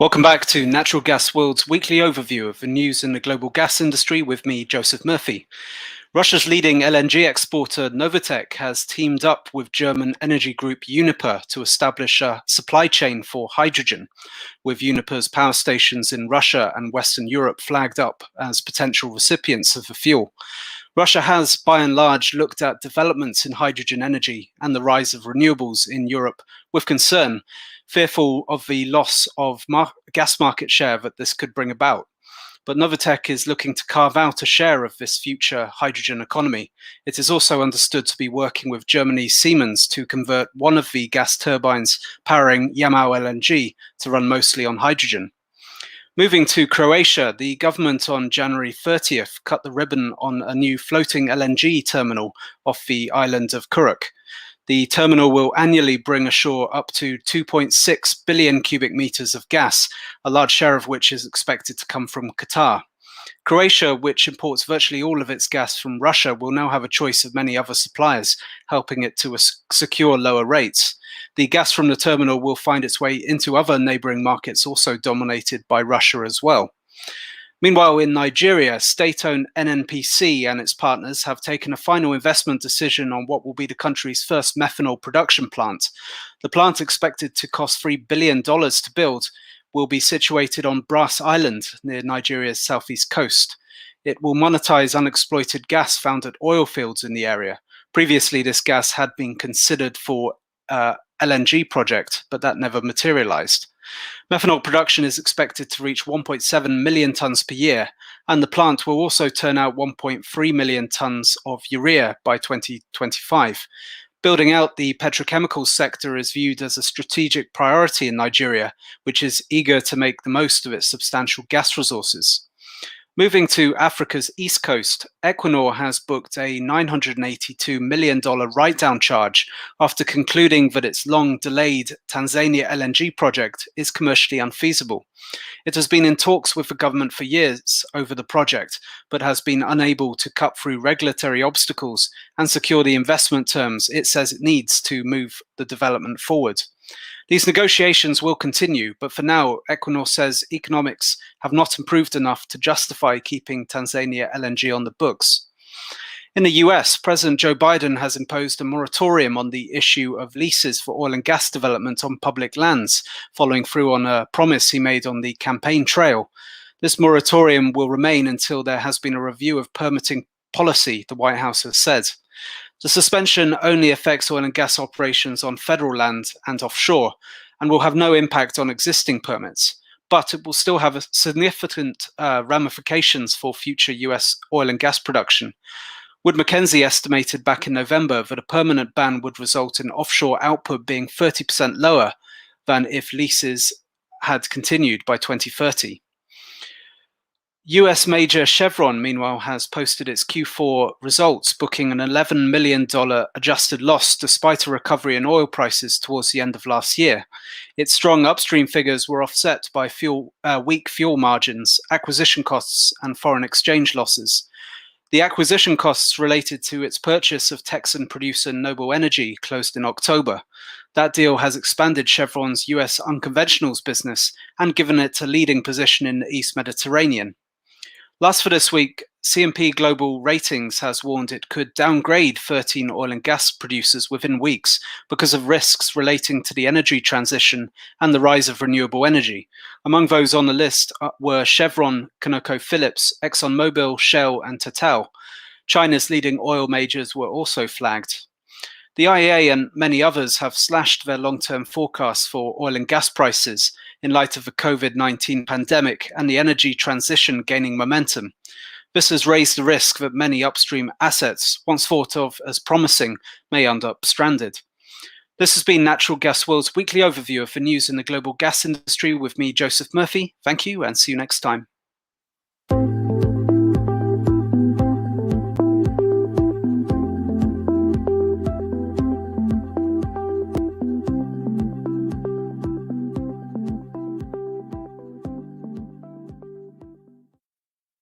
Welcome back to Natural Gas World's weekly overview of the news in the global gas industry with me, Joseph Murphy. Russia's leading LNG exporter Novatek has teamed up with German energy group Uniper to establish a supply chain for hydrogen, with Uniper's power stations in Russia and Western Europe flagged up as potential recipients of the fuel. Russia has, by and large, looked at developments in hydrogen energy and the rise of renewables in Europe with concern, fearful of the loss of gas market share that this could bring about. But Novatek is looking to carve out a share of this future hydrogen economy. It is also understood to be working with Germany's Siemens to convert one of the gas turbines powering Yamal LNG to run mostly on hydrogen. Moving to Croatia, the government on January 30th cut the ribbon on a new floating LNG terminal off the island of Kuruk. The terminal will annually bring ashore up to 2.6 billion cubic meters of gas, a large share of which is expected to come from Qatar. Croatia, which imports virtually all of its gas from Russia, will now have a choice of many other suppliers, helping it to secure lower rates. The gas from the terminal will find its way into other neighboring markets also dominated by Russia as well. Meanwhile, in Nigeria, state-owned NNPC and its partners have taken a final investment decision on what will be the country's first methanol production plant. The plant, expected to cost $3 billion to build, will be situated on Brass Island near Nigeria's southeast coast. It will monetize unexploited gas found at oil fields in the area. Previously, this gas had been considered for LNG project, but that never materialized. Methanol production is expected to reach 1.7 million tons per year, and the plant will also turn out 1.3 million tons of urea by 2025. Building out the petrochemical sector is viewed as a strategic priority in Nigeria, which is eager to make the most of its substantial gas resources. Moving to Africa's east coast, Equinor has booked a $982 million write-down charge after concluding that its long-delayed Tanzania LNG project is commercially unfeasible. It has been in talks with the government for years over the project, but has been unable to cut through regulatory obstacles and secure the investment terms it says it needs to move the development forward. These negotiations will continue, but for now, Equinor says economics have not improved enough to justify keeping Tanzania LNG on the books. In the US, President Joe Biden has imposed a moratorium on the issue of leases for oil and gas development on public lands, following through on a promise he made on the campaign trail. This moratorium will remain until there has been a review of permitting policy, the White House has said. The suspension only affects oil and gas operations on federal land and offshore, and will have no impact on existing permits, but it will still have significant ramifications for future US oil and gas production. Wood Mackenzie estimated back in November that a permanent ban would result in offshore output being 30% lower than if leases had continued by 2030. US major Chevron, meanwhile, has posted its Q4 results, booking an $11 million adjusted loss despite a recovery in oil prices towards the end of last year. Its strong upstream figures were offset by weak fuel margins, acquisition costs, and foreign exchange losses. The acquisition costs related to its purchase of Texan producer Noble Energy closed in October. That deal has expanded Chevron's US unconventionals business and given it a leading position in the East Mediterranean. Last for this week, C&P Global Ratings has warned it could downgrade 13 oil and gas producers within weeks because of risks relating to the energy transition and the rise of renewable energy. Among those on the list were Chevron, ConocoPhillips, ExxonMobil, Shell, and Total. China's leading oil majors were also flagged. The IEA and many others have slashed their long-term forecasts for oil and gas prices in light of the COVID-19 pandemic and the energy transition gaining momentum. This has raised the risk that many upstream assets, once thought of as promising, may end up stranded. This has been Natural Gas World's weekly overview of the news in the global gas industry with me, Joseph Murphy. Thank you, and see you next time.